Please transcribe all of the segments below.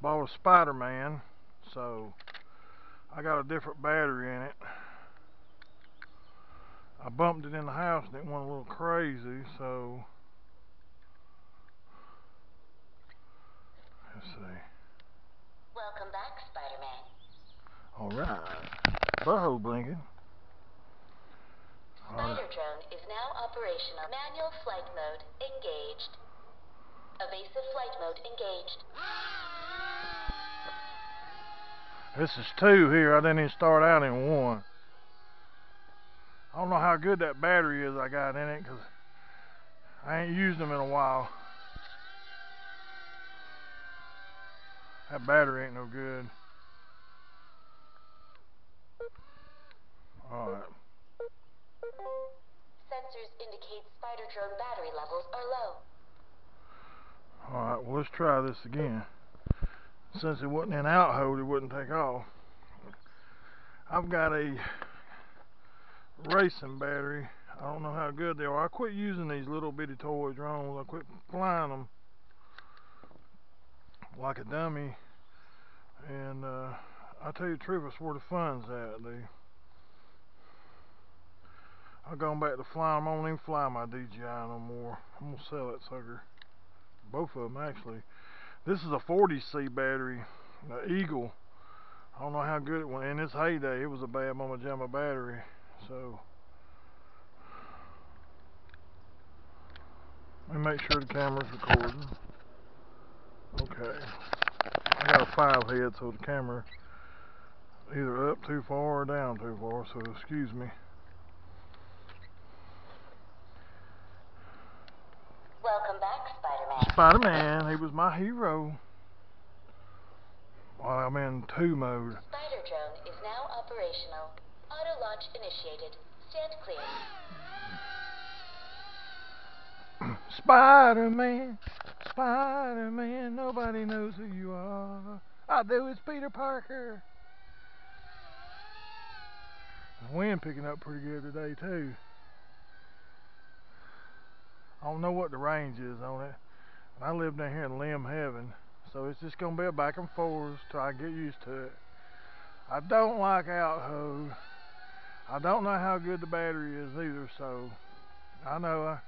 Bought a Spiderman, so I got a different battery in it. I bumped it in the house and it went a little crazy, so let's see. Welcome back, Spider-Man. Alright. Butthole blinking. Spider drone is now operational. Manual flight mode engaged. Evasive flight mode engaged. This is 2 here. I didn't even start out in 1. I don't know how good that battery is I got in it because I ain't used them in a while. That battery ain't no good. Alright. Sensors indicate Spider drone battery levels are low. Alright, well let's try this again. Since it wasn't in out hold, it wouldn't take off. I've got a racing battery. I don't know how good they are. I quit using these little bitty toy drones. I quit flying them like a dummy. And I tell you the truth, it's where the fun's at. I've gone back to flying them. I don't even fly my DJI no more. I'm going to sell that sucker. Both of them actually. This is a 40C battery, Eagle. I don't know how good it went. In its heyday, it was a bad mama jamma battery. So let me make sure the camera's recording. Okay. I got a 5 head, so the camera either up too far or down too far, so excuse me. Welcome back, Spider-Man. Spider-Man, he was my hero. While I'm in 2 mode. Spider drone is now operational. Auto launch initiated. Stand clear. Spider-Man, Spider-Man, nobody knows who you are. I do, it's Peter Parker. The wind picking up pretty good today too. I don't know what the range is on it. I live down here in Limb Heaven, so it's just gonna be a back and forth till I get used to it. I don't like out hold. I don't know how good the battery is either, so I know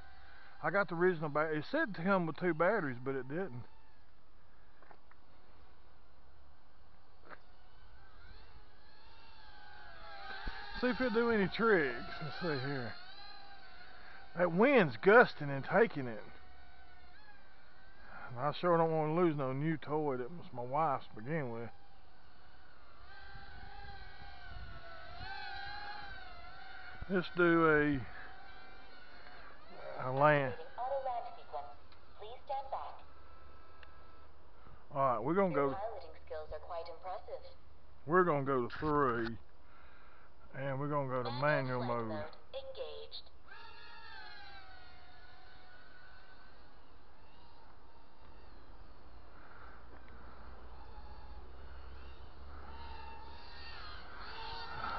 I got the original battery. It said to come with 2 batteries, but it didn't. See if it'll do any tricks. Let's see here. That wind's gusting and taking it. And I sure don't want to lose no new toy that was my wife's to begin with. Let's do a land. Auto land sequence. Please stand back. Alright, we're gonna go. Your piloting skills are quite impressive. We're gonna go to 3. And we're gonna go to manual mode. Engaged.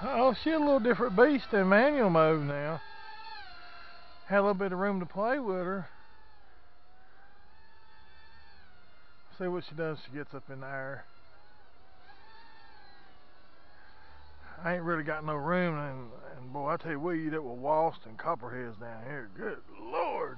Oh, she's a little different beast in manual mode now. Had a little bit of room to play with her. See what she does. She gets up in the air. I ain't really got no room, and boy, I tell you, we eat up with wasps and copperheads down here. Good Lord.